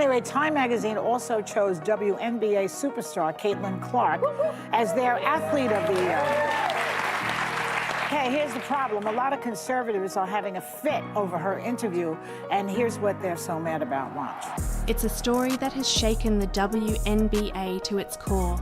Anyway, Time Magazine also chose WNBA superstar Caitlin Clark as their Athlete of the Year. Okay, here's the problem. A lot of conservatives are having a fit over her interview, and here's what they're so mad about. Watch. It's a story that has shaken the WNBA to its core.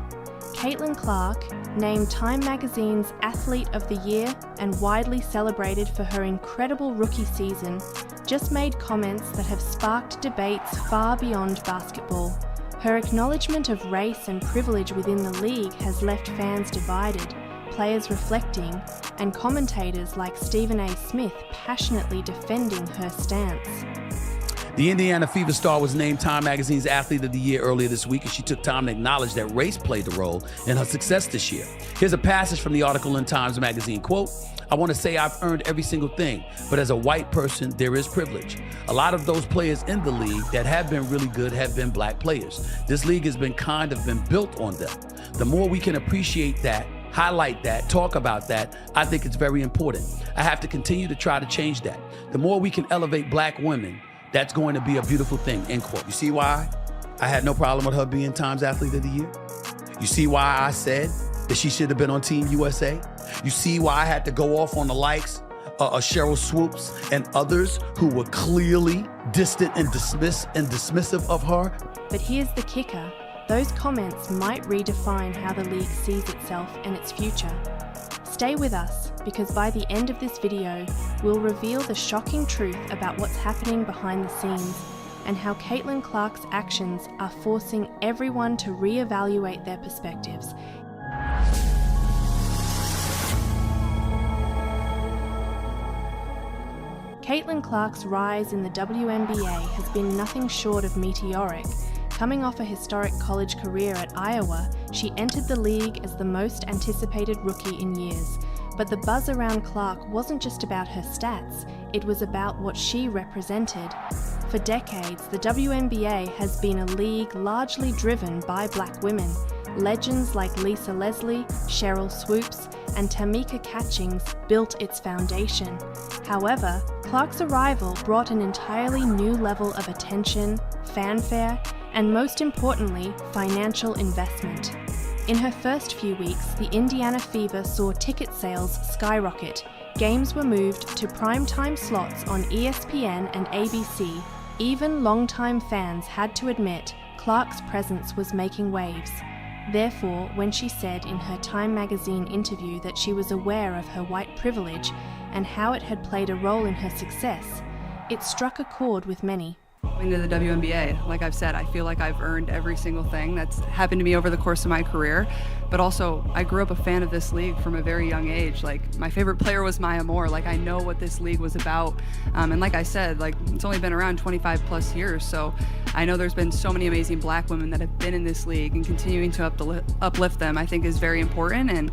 Caitlin Clark, named Time Magazine's Athlete of the Year and widely celebrated for her incredible rookie season, just made comments that have sparked debates far beyond basketball. Her acknowledgement of race and privilege within the league has left fans divided, players reflecting, and commentators like Stephen A. Smith passionately defending her stance. The Indiana Fever star was named Time Magazine's Athlete of the Year earlier this week, and she took time to acknowledge that race played a role in her success this year. Here's a passage from the article in Times Magazine, quote, "I want to say I've earned every single thing, but as a white person, there is privilege. A lot of those players in the league that have been really good have been black players. This league has been built on them. The more we can appreciate that, highlight that, talk about that, I think it's very important. I have to continue to try to change that. The more we can elevate black women, that's going to be a beautiful thing," end quote. You see why I had no problem with her being Time's Athlete of the Year? You see why I said that she should have been on Team USA? You see why I had to go off on the likes of Cheryl Swoops and others who were clearly distant and dismissive of her? But here's the kicker. Those comments might redefine how the league sees itself and its future. Stay with us, because by the end of this video, we'll reveal the shocking truth about what's happening behind the scenes and how Caitlin Clark's actions are forcing everyone to reevaluate their perspectives. Caitlin Clark's rise in the WNBA has been nothing short of meteoric. Coming off a historic college career at Iowa, she entered the league as the most anticipated rookie in years. But the buzz around Clark wasn't just about her stats, it was about what she represented. For decades, the WNBA has been a league largely driven by black women. Legends like Lisa Leslie, Cheryl Swoops, and Tamika Catchings built its foundation. However, Clark's arrival brought an entirely new level of attention, fanfare, and most importantly, financial investment. In her first few weeks, the Indiana Fever saw ticket sales skyrocket. Games were moved to primetime slots on ESPN and ABC. Even longtime fans had to admit Clark's presence was making waves. Therefore, when she said in her Time Magazine interview that she was aware of her white privilege and how it had played a role in her success, it struck a chord with many. Going to the WNBA, like I've said, I feel like I've earned every single thing that's happened to me over the course of my career. But also, I grew up a fan of this league from a very young age. Like, my favorite player was Maya Moore. Like, I know what this league was about. And like I said, like, it's only been around 25 plus years. So I know there's been so many amazing black women that have been in this league, and continuing to uplift them, I think, is very important. And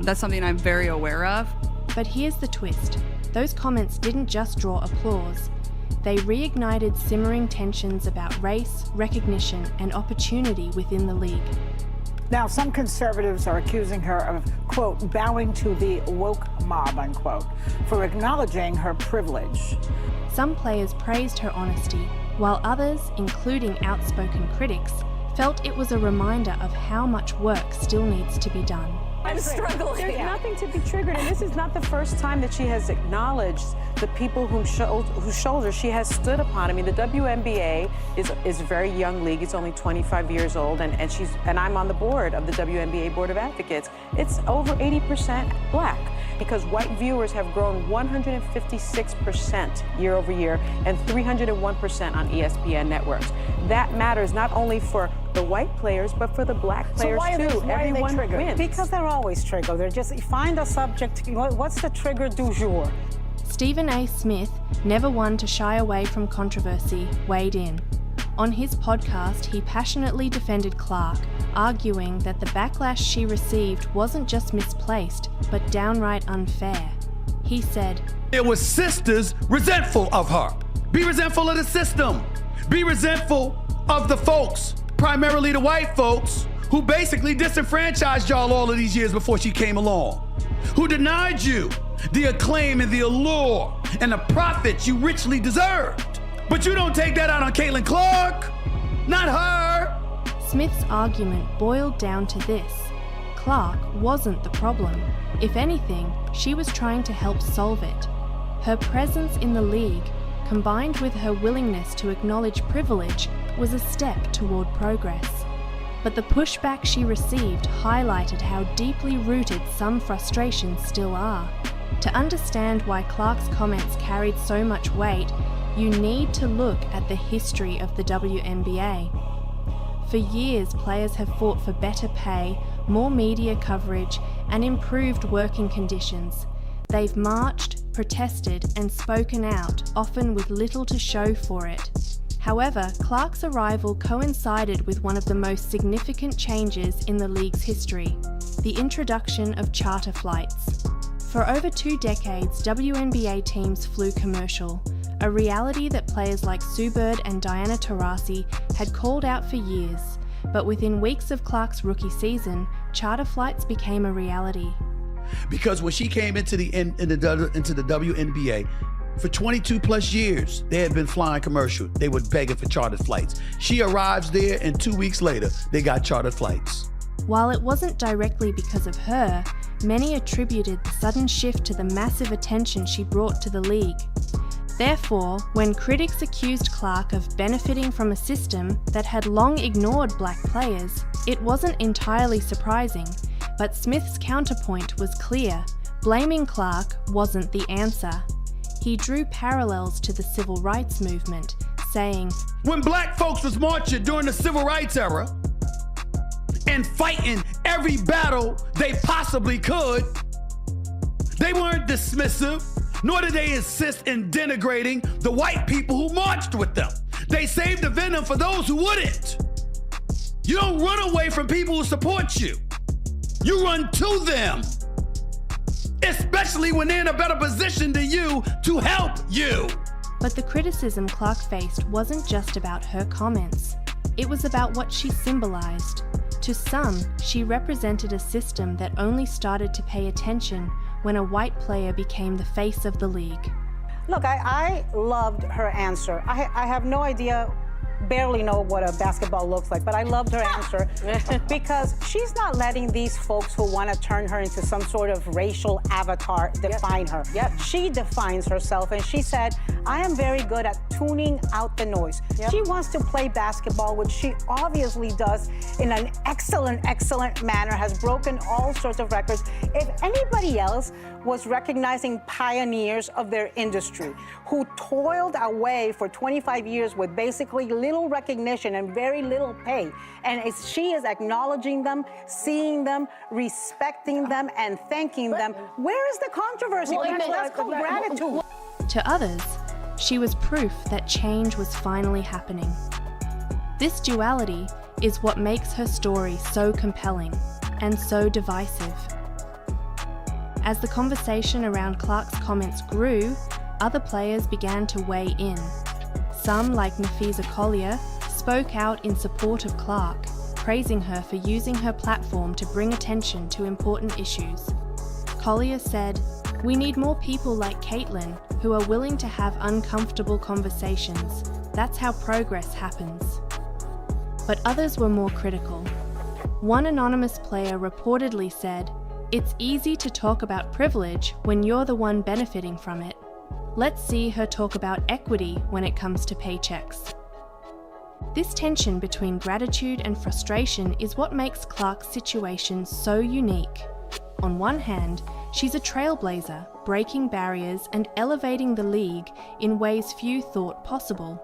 that's something I'm very aware of. But here's the twist. Those comments didn't just draw applause. They reignited simmering tensions about race, recognition, and opportunity within the league. Now, some conservatives are accusing her of, quote, bowing to the woke mob, unquote, for acknowledging her privilege. Some players praised her honesty, while others, including outspoken critics, felt it was a reminder of how much work still needs to be done. I'm struggling. There's nothing to be triggered, and this is not the first time that she has acknowledged the people whose shoulders she has stood upon. I mean, the WNBA is a very young league. It's only 25 years old, and I'm on the board of the WNBA Board of Advocates. It's over 80% black, because white viewers have grown 156% year over year and 301% on ESPN networks. That matters not only for the white players, but for the black players too. Everyone wins. Because they're always triggered. They're just, find a subject, what's the trigger du jour? Stephen A. Smith, never one to shy away from controversy, weighed in. On his podcast, he passionately defended Clark, arguing that the backlash she received wasn't just misplaced, but downright unfair. He said, "It was sisters resentful of her. Be resentful of the system. Be resentful of the folks, primarily the white folks, who basically disenfranchised y'all all of these years before she came along, who denied you the acclaim and the allure and the profits you richly deserved. But you don't take that out on Caitlin Clark. not her. Smith's argument boiled down to this: Clark wasn't the problem. If anything, she was trying to help solve it. Her presence in the league, combined with her willingness to acknowledge privilege, was a step toward progress. But the pushback she received highlighted how deeply rooted some frustrations still are. To understand why Clark's comments carried so much weight, you need to look at the history of the WNBA. For years, players have fought for better pay, more media coverage, and improved working conditions. They've marched, protested, and spoken out, often with little to show for it. However, Clark's arrival coincided with one of the most significant changes in the league's history: the introduction of charter flights. For over 2 decades, WNBA teams flew commercial, a reality that players like Sue Bird and Diana Taurasi had called out for years. But within weeks of Clark's rookie season, charter flights became a reality. Because when she came into the WNBA, for 22 plus years, they had been flying commercial. They were begging for chartered flights. She arrives there, and 2 weeks later, they got chartered flights. While it wasn't directly because of her, many attributed the sudden shift to the massive attention she brought to the league. Therefore, when critics accused Clark of benefiting from a system that had long ignored black players, it wasn't entirely surprising. But Smith's counterpoint was clear: blaming Clark wasn't the answer. He drew parallels to the civil rights movement, saying, When black folks was marching during the civil rights era and fighting every battle they possibly could, they weren't dismissive, nor did they insist in denigrating the white people who marched with them. They saved the venom for those who wouldn't. You don't run away from people who support you. You run to them, especially when they're in a better position than you to help you. But the criticism Clark faced wasn't just about her comments. It was about what she symbolized. To some, she represented a system that only started to pay attention when a white player became the face of the league. Look, I loved her answer. I have no idea, barely know what a basketball looks like, but I loved her answer because she's not letting these folks who want to turn her into some sort of racial avatar define her. Yep. She defines herself, and she said, I am very good at tuning out the noise. Yep. She wants to play basketball, which she obviously does in an excellent manner, has broken all sorts of records. If anybody else was recognizing pioneers of their industry who toiled away for 25 years with basically little recognition and very little pay, and she is acknowledging them, seeing them, respecting them, and thanking them, where is the controversy? That's called gratitude. To others, she was proof that change was finally happening. This duality is what makes her story so compelling and so divisive. As the conversation around Clark's comments grew, other players began to weigh in. Some, like Nafisa Collier, spoke out in support of Clark, praising her for using her platform to bring attention to important issues. Collier said, "We need more people like Caitlin who are willing to have uncomfortable conversations. That's how progress happens." But others were more critical. One anonymous player reportedly said, "It's easy to talk about privilege when you're the one benefiting from it. Let's see her talk about equity when it comes to paychecks." This tension between gratitude and frustration is what makes Clark's situation so unique. On one hand, she's a trailblazer, breaking barriers and elevating the league in ways few thought possible.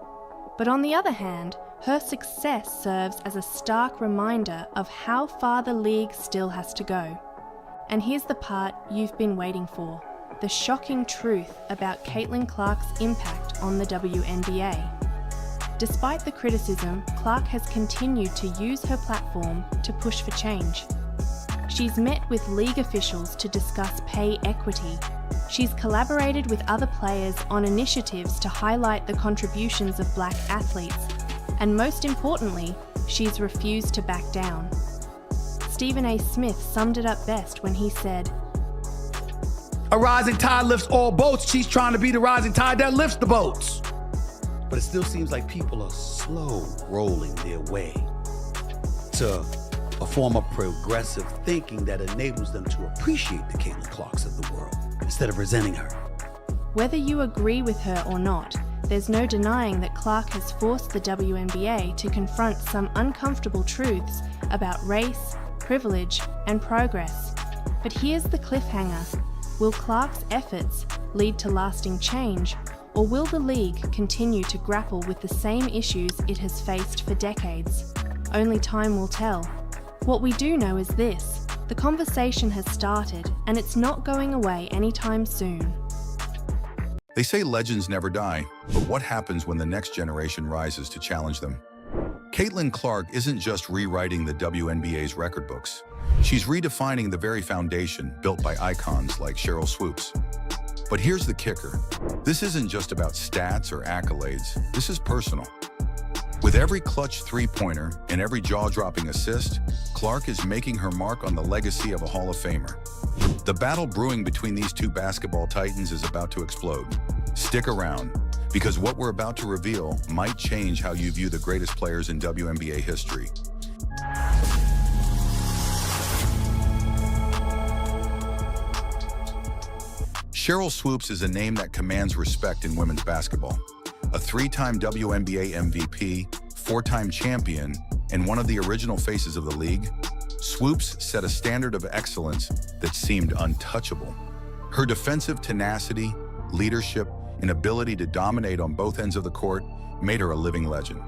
But on the other hand, her success serves as a stark reminder of how far the league still has to go. And here's the part you've been waiting for, the shocking truth about Caitlin Clark's impact on the WNBA. Despite the criticism, Clark has continued to use her platform to push for change. She's met with league officials to discuss pay equity. She's collaborated with other players on initiatives to highlight the contributions of black athletes. And most importantly, she's refused to back down. Stephen A. Smith summed it up best when he said, "A rising tide lifts all boats. She's trying to be the rising tide that lifts the boats." but it still seems like people are slow rolling their way to a form of progressive thinking that enables them to appreciate the Caitlin Clarks of the world instead of resenting her. Whether you agree with her or not, there's no denying that Clark has forced the WNBA to confront some uncomfortable truths about race, privilege, and progress. But here's the cliffhanger. Will Clark's efforts lead to lasting change, or will the league continue to grapple with the same issues it has faced for decades? Only time will tell. What we do know is this: the conversation has started, and it's not going away anytime soon. They say legends never die, but what happens when the next generation rises to challenge them? Caitlin Clark isn't just rewriting the WNBA's record books. She's redefining the very foundation built by icons like Sheryl Swoopes. But here's the kicker. This isn't just about stats or accolades. This is personal. With every clutch three-pointer and every jaw-dropping assist, Clark is making her mark on the legacy of a Hall of Famer. The battle brewing between these two basketball titans is about to explode. Stick around, because what we're about to reveal might change how you view the greatest players in WNBA history. Sheryl Swoopes is a name that commands respect in women's basketball. A three-time WNBA MVP, four-time champion, and one of the original faces of the league, Swoopes set a standard of excellence that seemed untouchable. Her defensive tenacity, leadership, and ability to dominate on both ends of the court made her a living legend.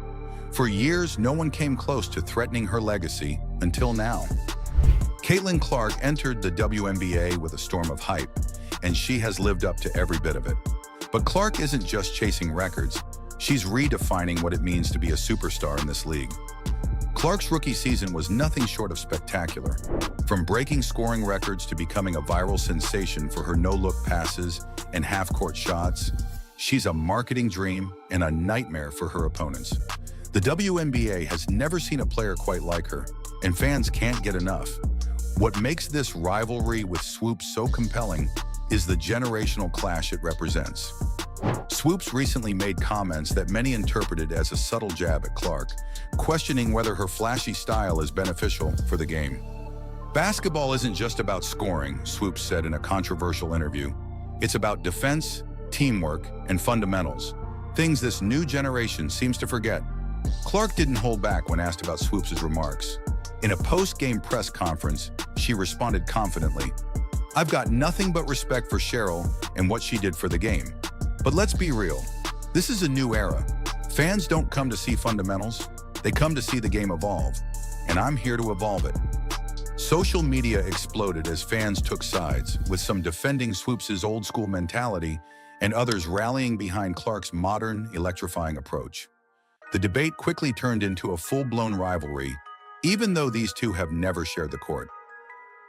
For years, no one came close to threatening her legacy until now. Caitlin Clark entered the WNBA with a storm of hype, and she has lived up to every bit of it. But Clark isn't just chasing records. She's redefining what it means to be a superstar in this league. Clark's rookie season was nothing short of spectacular. From breaking scoring records to becoming a viral sensation for her no-look passes and half-court shots, she's a marketing dream and a nightmare for her opponents. The WNBA has never seen a player quite like her, and fans can't get enough. What makes this rivalry with Swoopes so compelling is the generational clash it represents. Swoopes recently made comments that many interpreted as a subtle jab at Clark, questioning whether her flashy style is beneficial for the game. Basketball isn't just about scoring, Swoopes said in a controversial interview. It's about defense, teamwork, and fundamentals, things this new generation seems to forget. Clark didn't hold back when asked about Swoopes' remarks. In a post-game press conference, she responded confidently, "I've got nothing but respect for Sheryl and what she did for the game. But let's be real, this is a new era. Fans don't come to see fundamentals, they come to see the game evolve, and I'm here to evolve it." Social media exploded as fans took sides, with some defending Swoopes' old-school mentality and others rallying behind Clark's modern, electrifying approach. The debate quickly turned into a full-blown rivalry, even though these two have never shared the court.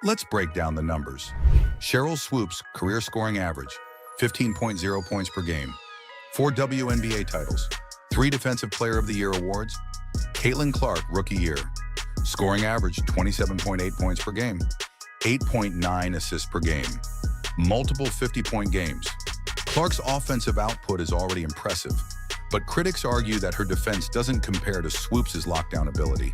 Let's break down the numbers. Sheryl Swoopes' career scoring average, 15.0 points per game. 4 WNBA titles, 3 Defensive Player of the Year awards. Caitlin Clark, rookie year. Scoring average, 27.8 points per game. 8.9 assists per game. Multiple 50-point games. Clark's offensive output is already impressive, but critics argue that her defense doesn't compare to Swoopes' lockdown ability.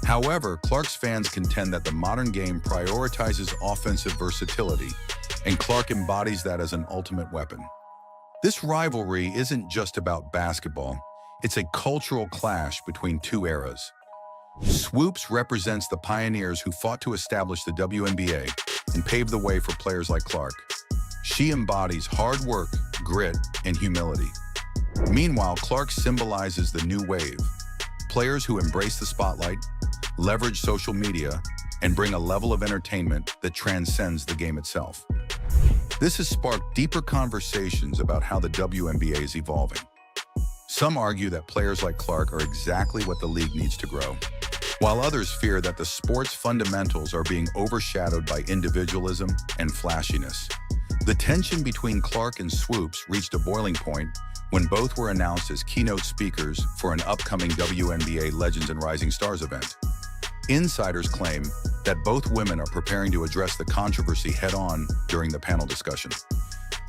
However, Clark's fans contend that the modern game prioritizes offensive versatility, and Clark embodies that as an ultimate weapon. This rivalry isn't just about basketball, it's a cultural clash between two eras. Swoopes represents the pioneers who fought to establish the WNBA and pave the way for players like Clark. She embodies hard work, grit, and humility. Meanwhile, Clark symbolizes the new wave, players who embrace the spotlight, leverage social media, and bring a level of entertainment that transcends the game itself. This has sparked deeper conversations about how the WNBA is evolving. Some argue that players like Clark are exactly what the league needs to grow, while others fear that the sport's fundamentals are being overshadowed by individualism and flashiness. The tension between Clark and Swoopes reached a boiling point when both were announced as keynote speakers for an upcoming WNBA Legends and Rising Stars event. Insiders claim that both women are preparing to address the controversy head-on during the panel discussion.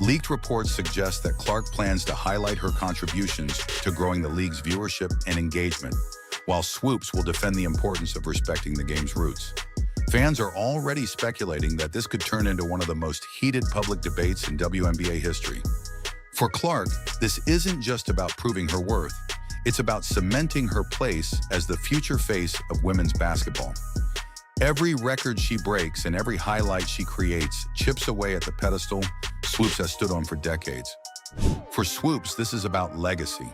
Leaked reports suggest that Clark plans to highlight her contributions to growing the league's viewership and engagement, while Swoops will defend the importance of respecting the game's roots. Fans are already speculating that this could turn into one of the most heated public debates in WNBA history. For Clark, this isn't just about proving her worth. It's about cementing her place as the future face of women's basketball. Every record she breaks and every highlight she creates chips away at the pedestal Swoops has stood on for decades. For Swoops, this is about legacy.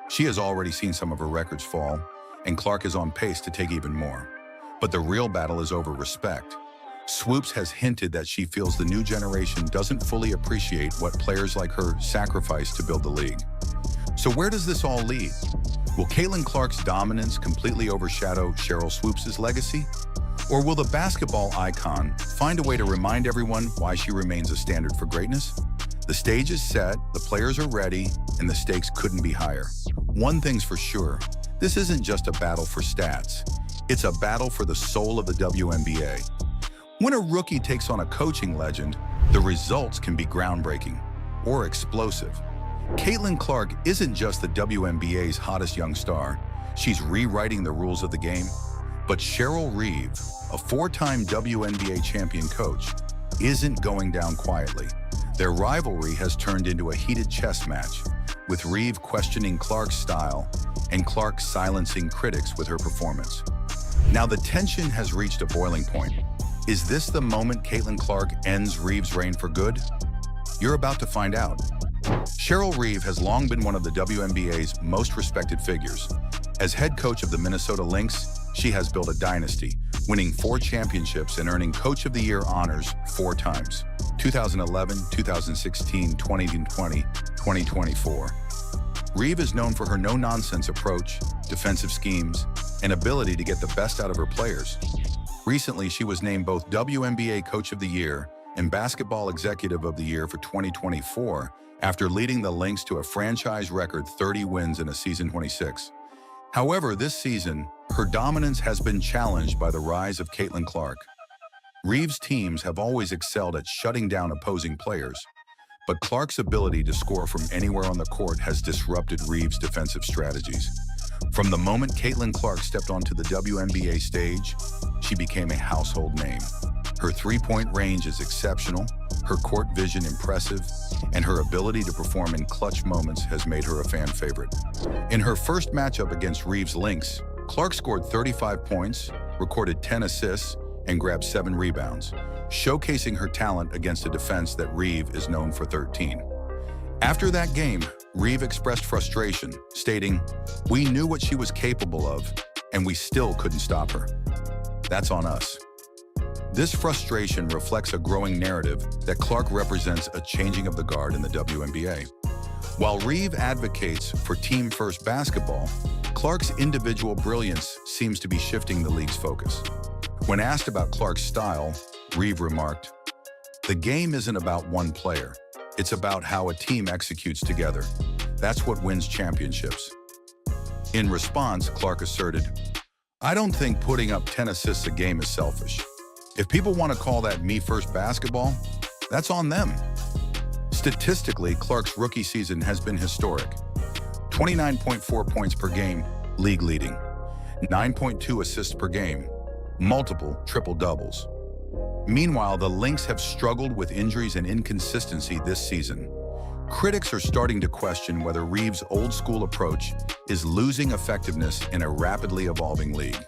She has already seen some of her records fall, and Clark is on pace to take even more. But the real battle is over respect. Swoops has hinted that she feels the new generation doesn't fully appreciate what players like her sacrifice to build the league. So where does this all lead? Will Caitlin Clark's dominance completely overshadow Sheryl Swoopes' legacy? Or will the basketball icon find a way to remind everyone why she remains a standard for greatness? The stage is set, the players are ready, and the stakes couldn't be higher. One thing's for sure, this isn't just a battle for stats. It's a battle for the soul of the WNBA. When a rookie takes on a coaching legend, the results can be groundbreaking or explosive. Caitlin Clark isn't just the WNBA's hottest young star. She's rewriting the rules of the game. But Cheryl Reeve, a four-time WNBA champion coach, isn't going down quietly. Their rivalry has turned into a heated chess match, with Reeve questioning Clark's style and Clark silencing critics with her performance. Now the tension has reached a boiling point. Is this the moment Caitlin Clark ends Reeve's reign for good? You're about to find out. Cheryl Reeve has long been one of the WNBA's most respected figures. As head coach of the Minnesota Lynx, she has built a dynasty, winning 4 championships and earning Coach of the Year honors 4 times: 2011, 2016, 2020, 2024. Reeve is known for her no-nonsense approach, defensive schemes, and ability to get the best out of her players. Recently, she was named both WNBA Coach of the Year and Basketball Executive of the Year for 2024 after leading the Lynx to a franchise record 30 wins in a season 26. However, this season, her dominance has been challenged by the rise of Caitlin Clark. Reeve's teams have always excelled at shutting down opposing players, but Clark's ability to score from anywhere on the court has disrupted Reeve's defensive strategies. From the moment Caitlin Clark stepped onto the WNBA stage, she became a household name. Her three-point range is exceptional, her court vision impressive, and her ability to perform in clutch moments has made her a fan favorite. In her first matchup against Reeve's Lynx, Clark scored 35 points, recorded 10 assists, and grabbed 7 rebounds, showcasing her talent against a defense that Reeve is known for 13. After that game, Reeve expressed frustration, stating, "We knew what she was capable of, and we still couldn't stop her. That's on us." This frustration reflects a growing narrative that Clark represents a changing of the guard in the WNBA. While Reeve advocates for team-first basketball, Clark's individual brilliance seems to be shifting the league's focus. When asked about Clark's style, Reeve remarked, "The game isn't about one player. It's about how a team executes together. That's what wins championships." In response, Clark asserted, "I don't think putting up 10 assists a game is selfish. If people want to call that me-first basketball, that's on them." Statistically, Clark's rookie season has been historic. 29.4 points per game, league leading. 9.2 assists per game, multiple triple-doubles. Meanwhile, the Lynx have struggled with injuries and inconsistency this season. Critics are starting to question whether Reeve's old-school approach is losing effectiveness in a rapidly evolving league.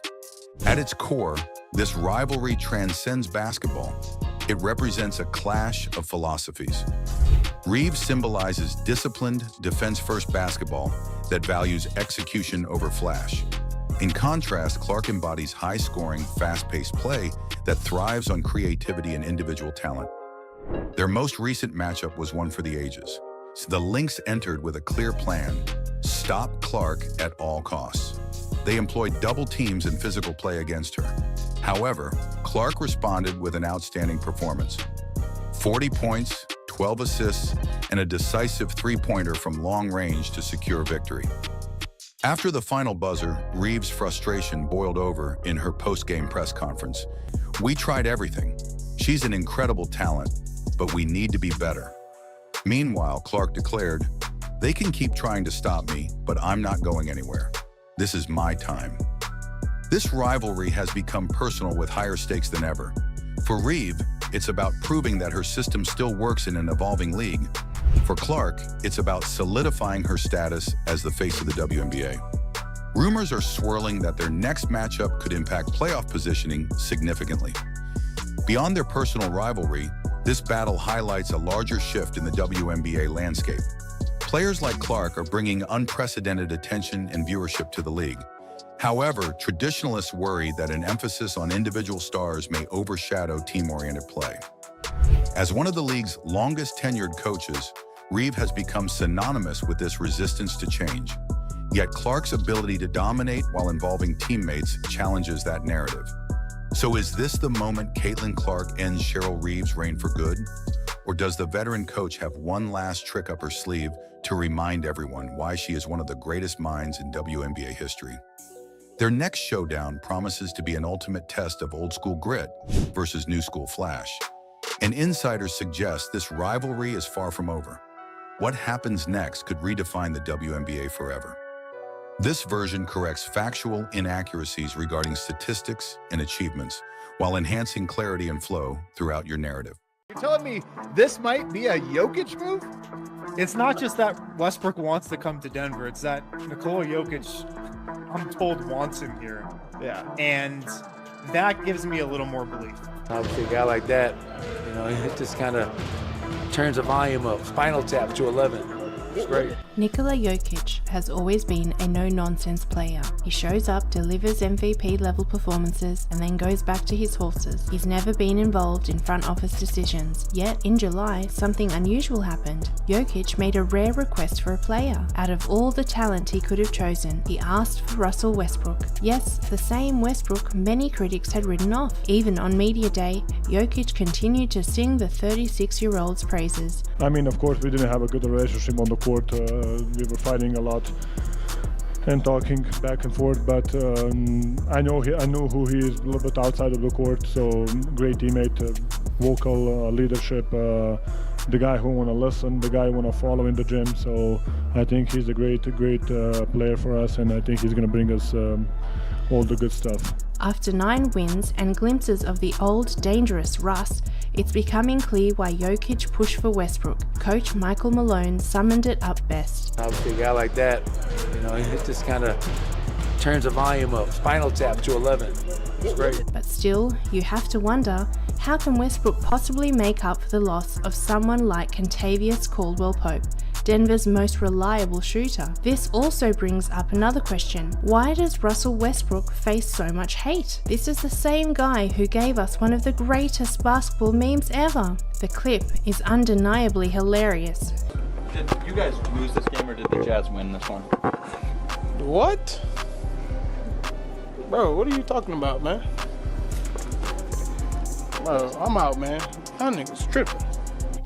At its core, this rivalry transcends basketball. It represents a clash of philosophies. Reeve symbolizes disciplined, defense-first basketball that values execution over flash. In contrast, Clark embodies high-scoring, fast-paced play that thrives on creativity and individual talent. Their most recent matchup was one for the ages. So the Lynx entered with a clear plan: stop Clark at all costs. They employed double teams and physical play against her. However, Clark responded with an outstanding performance. 40 points, 12 assists, and a decisive three-pointer from long range to secure victory. After the final buzzer, Reeve's frustration boiled over in her post-game press conference. "We tried everything. She's an incredible talent, but we need to be better." Meanwhile, Clark declared, "They can keep trying to stop me, but I'm not going anywhere. This is my time." This rivalry has become personal with higher stakes than ever. For Reeve, it's about proving that her system still works in an evolving league. For Clark, it's about solidifying her status as the face of the WNBA. Rumors are swirling that their next matchup could impact playoff positioning significantly. Beyond their personal rivalry, this battle highlights a larger shift in the WNBA landscape. Players like Clark are bringing unprecedented attention and viewership to the league. However, traditionalists worry that an emphasis on individual stars may overshadow team-oriented play. As one of the league's longest-tenured coaches, Reeve has become synonymous with this resistance to change. Yet Clark's ability to dominate while involving teammates challenges that narrative. So is this the moment Caitlin Clark ends Cheryl Reeve's reign for good? Or does the veteran coach have one last trick up her sleeve to remind everyone why she is one of the greatest minds in WNBA history? Their next showdown promises to be an ultimate test of old-school grit versus new-school flash. And insiders suggest this rivalry is far from over. What happens next could redefine the WNBA forever. This version corrects factual inaccuracies regarding statistics and achievements while enhancing clarity and flow throughout your narrative. You're telling me this might be a Jokic move? It's not just that Westbrook wants to come to Denver. It's that Nikola Jokic, I'm told, wants him here. Yeah. And that gives me a little more belief. Obviously, a guy like that, it just kind of turns the volume up. Spinal Tap to 11. It's great. Nikola Jokic has always been a no-nonsense player. He shows up, delivers MVP-level performances, and then goes back to his horses. He's never been involved in front office decisions. Yet, in July, something unusual happened. Jokic made a rare request for a player. Out of all the talent he could have chosen, he asked for Russell Westbrook. Yes, the same Westbrook many critics had written off. Even on media day, Jokic continued to sing the 36-year-old's praises. I mean, of course, we didn't have a good relationship on the court. We were fighting a lot and talking back and forth, but I know who he is a little bit outside of the court. So great teammate, vocal leadership, the guy who want to listen, the guy who want to follow in the gym. So I think he's a great player for us, and I think he's going to bring us all the good stuff. After 9 wins and glimpses of the old dangerous Russ, it's becoming clear why Jokic pushed for Westbrook. Coach Michael Malone summoned it up best. Obviously, a guy like that, it just kind of turns the volume up. Spinal Tap to 11. It's great. But still, you have to wonder, how can Westbrook possibly make up for the loss of someone like Kentavious Caldwell-Pope, Denver's most reliable shooter? This also brings up another question. Why does Russell Westbrook face so much hate? This is the same guy who gave us one of the greatest basketball memes ever. The clip is undeniably hilarious. Did you guys lose this game or did the Jazz win this one? What? Bro, what are you talking about, man? Bro, I'm out, man. That nigga's tripping.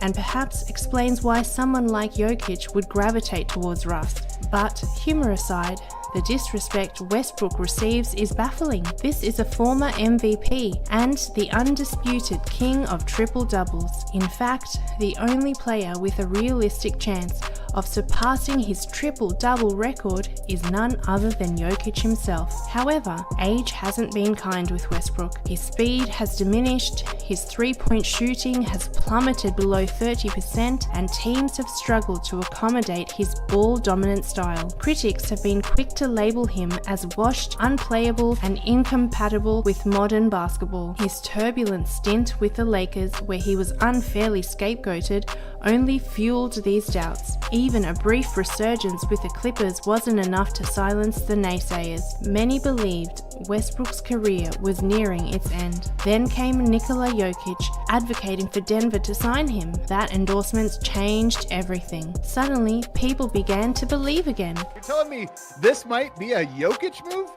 And perhaps explains why someone like Jokic would gravitate towards Russ. But humor aside, the disrespect Westbrook receives is baffling. This is a former MVP and the undisputed king of triple-doubles. In fact, the only player with a realistic chance of surpassing his triple-double record is none other than Jokic himself. However, age hasn't been kind with Westbrook. His speed has diminished, his three-point shooting has plummeted below 30%, and teams have struggled to accommodate his ball-dominant style. Critics have been quick to label him as washed, unplayable, and incompatible with modern basketball. His turbulent stint with the Lakers, where he was unfairly scapegoated, only fueled these doubts. Even a brief resurgence with the Clippers wasn't enough to silence the naysayers. Many believed Westbrook's career was nearing its end. Then came Nikola Jokic, advocating for Denver to sign him. That endorsement changed everything. Suddenly, people began to believe again. You're telling me this might be a Jokic move?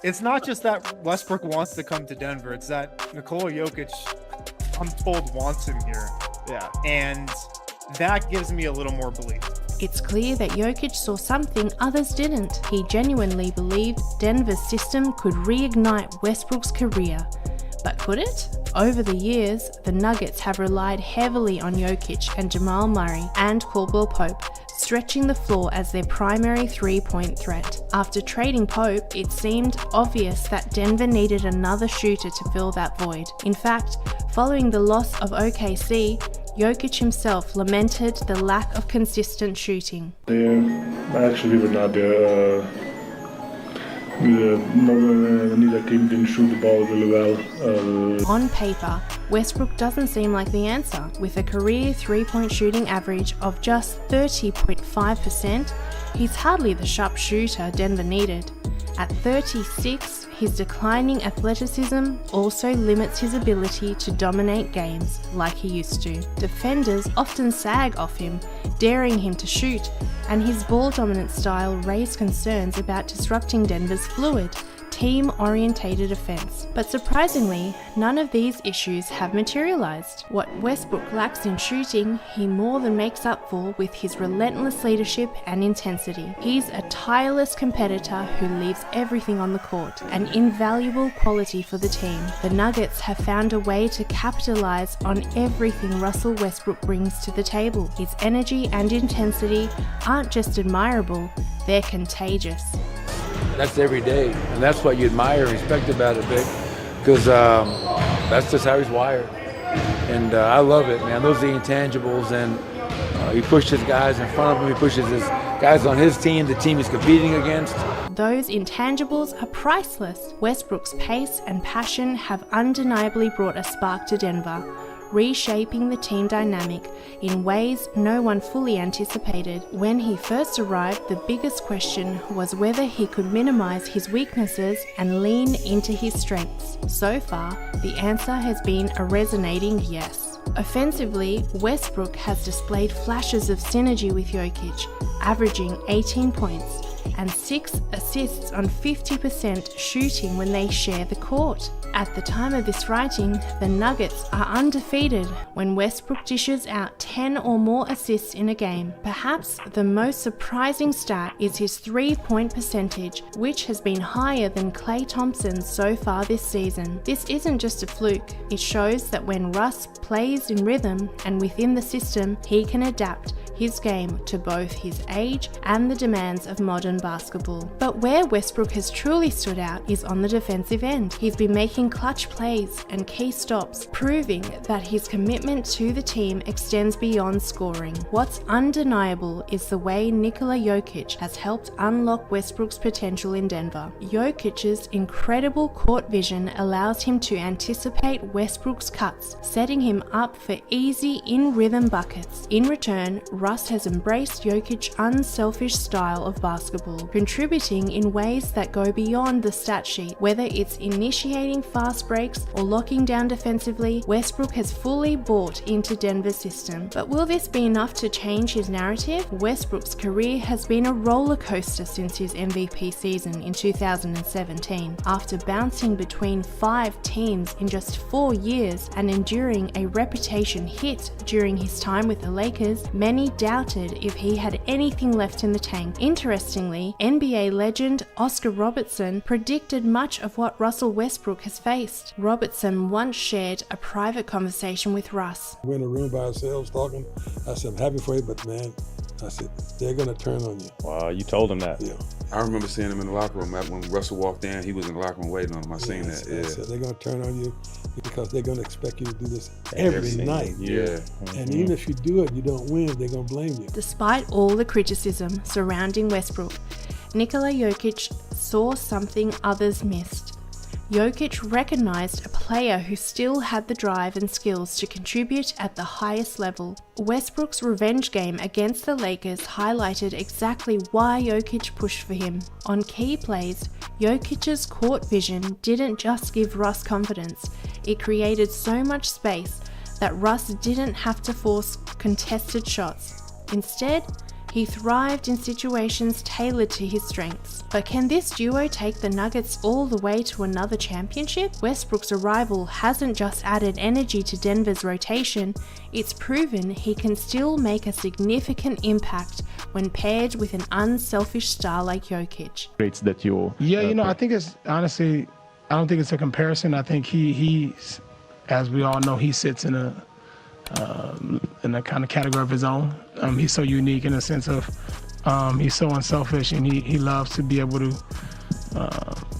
It's not just that Westbrook wants to come to Denver. It's that Nikola Jokic, I'm told, wants him here. Yeah. And that gives me a little more belief. It's clear that Jokic saw something others didn't. He genuinely believed Denver's system could reignite Westbrook's career. But could it? Over the years, the Nuggets have relied heavily on Jokic and Jamal Murray and Caldwell Pope, stretching the floor as their primary three-point threat. After trading Pope, it seemed obvious that Denver needed another shooter to fill that void. In fact, following the loss of OKC, Jokic himself lamented the lack of consistent shooting. Actually, we were not there. Neither team didn't shoot the ball really well. On paper, Westbrook doesn't seem like the answer. With a career three-point shooting average of just 30.5%, he's hardly the sharp shooter Denver needed. At 36, his declining athleticism also limits his ability to dominate games like he used to. Defenders often sag off him, daring him to shoot, and his ball-dominant style raised concerns about disrupting Denver's fluid, team-orientated offense. But surprisingly, none of these issues have materialized. What Westbrook lacks in shooting, he more than makes up for with his relentless leadership and intensity. He's a tireless competitor who leaves everything on the court, an invaluable quality for the team. The Nuggets have found a way to capitalize on everything Russell Westbrook brings to the table. His energy and intensity aren't just admirable, they're contagious. That's every day, and that's what you admire and respect about it, Vic, because that's just how he's wired. And I love it, man. Those are the intangibles, and he pushed his guys in front of him. He pushes his guys on his team, the team he's competing against. Those intangibles are priceless. Westbrook's pace and passion have undeniably brought a spark to Denver, reshaping the team dynamic in ways no one fully anticipated. When he first arrived, the biggest question was whether he could minimize his weaknesses and lean into his strengths. So far, the answer has been a resonating yes. Offensively, Westbrook has displayed flashes of synergy with Jokic, averaging 18 points and 6 assists on 50% shooting when they share the court. At the time of this writing, the Nuggets are undefeated when Westbrook dishes out 10 or more assists in a game. Perhaps the most surprising stat is his three-point percentage, which has been higher than Klay Thompson's so far this season. This isn't just a fluke. It shows that when Russ plays in rhythm and within the system, he can adapt his game to both his age and the demands of modern basketball. But where Westbrook has truly stood out is on the defensive end. He's been making clutch plays and key stops, proving that his commitment to the team extends beyond scoring. What's undeniable is the way Nikola Jokic has helped unlock Westbrook's potential in Denver. Jokic's incredible court vision allows him to anticipate Westbrook's cuts, setting him up for easy in-rhythm buckets. In return, Russ has embraced Jokic's unselfish style of basketball, contributing in ways that go beyond the stat sheet. Whether it's initiating fast breaks or locking down defensively, Westbrook has fully bought into Denver's system. But will this be enough to change his narrative? Westbrook's career has been a roller coaster since his MVP season in 2017. After bouncing between 5 teams in just 4 years and enduring a reputation hit during his time with the Lakers, many doubted if he had anything left in the tank. Interestingly, NBA legend Oscar Robertson predicted much of what Russell Westbrook has faced. Robertson once shared a private conversation with Russ. We're in a room by ourselves talking. I said, I'm happy for you, but man, I said, they're going to turn on you. Wow, you told him that? Yeah. I remember seeing him in the locker room. When Russell walked in, he was in the locker room waiting on him. I seen that. Yeah. I said, they're going to turn on you because they're going to expect you to do this every night. Yeah. Mm-hmm. And even if you do it, you don't win, they're going to blame you. Despite all the criticism surrounding Westbrook, Nikola Jokic saw something others missed. Jokic recognized a player who still had the drive and skills to contribute at the highest level. Westbrook's revenge game against the Lakers highlighted exactly why Jokic pushed for him. On key plays, Jokic's court vision didn't just give Russ confidence, it created so much space that Russ didn't have to force contested shots. Instead, he thrived in situations tailored to his strengths. But can this duo take the Nuggets all the way to another championship? Westbrook's arrival hasn't just added energy to Denver's rotation, it's proven he can still make a significant impact when paired with an unselfish star like Jokic. Traits that you... Yeah, I think it's honestly I don't think it's a comparison. I think he's, as we all know, he sits in a kind of category of his own. He's so unique in the sense of he's so unselfish, and he loves to be able to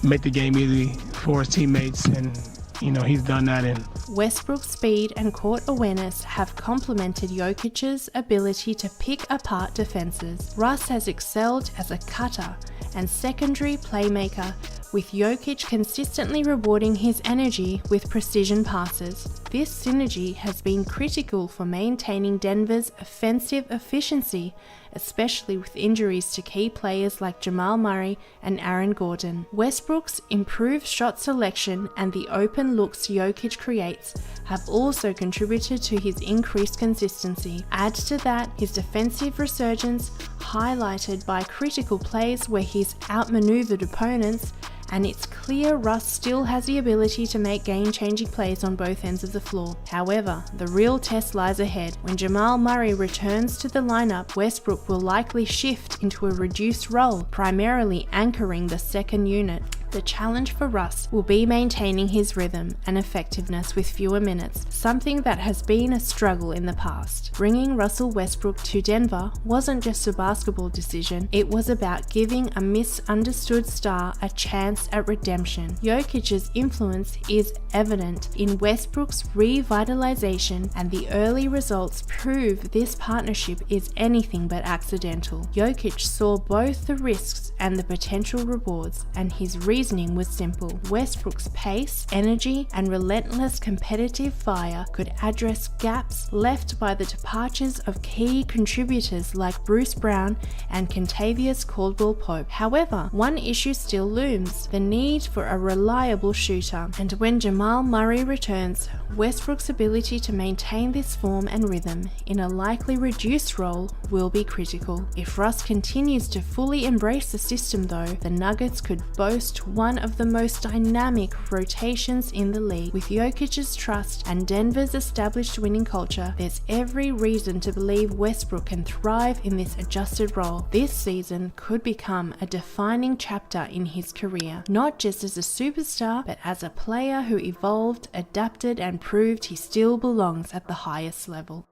make the game easy for his teammates, and he's done that. And Westbrook's speed and court awareness have complemented Jokic's ability to pick apart defenses. Russ has excelled as a cutter and secondary playmaker, with Jokic consistently rewarding his energy with precision passes. This synergy has been critical for maintaining Denver's offensive efficiency, especially with injuries to key players like Jamal Murray and Aaron Gordon. Westbrook's improved shot selection and the open looks Jokic creates have also contributed to his increased consistency. Add to that his defensive resurgence, highlighted by critical plays where he's outmaneuvered opponents, and it's clear Russ still has the ability to make game-changing plays on both ends of the floor. However, the real test lies ahead. When Jamal Murray returns to the lineup, Westbrook will likely shift into a reduced role, primarily anchoring the second unit. The challenge for Russ will be maintaining his rhythm and effectiveness with fewer minutes, something that has been a struggle in the past. Bringing Russell Westbrook to Denver wasn't just a basketball decision, it was about giving a misunderstood star a chance at redemption. Jokic's influence is evident in Westbrook's revitalization, and the early results prove this partnership is anything but accidental. Jokic saw both the risks and the potential rewards, and his reasoning was simple. Westbrook's pace, energy, and relentless competitive fire could address gaps left by the departures of key contributors like Bruce Brown and Kentavious Caldwell-Pope. However, one issue still looms: the need for a reliable shooter. And when Jamal Murray returns, Westbrook's ability to maintain this form and rhythm in a likely reduced role will be critical. If Russ continues to fully embrace the system though, the Nuggets could boast one of the most dynamic rotations in the league. With Jokic's trust and Denver's established winning culture, there's every reason to believe Westbrook can thrive in this adjusted role. This season could become a defining chapter in his career, not just as a superstar, but as a player who evolved, adapted, and proved he still belongs at the highest level.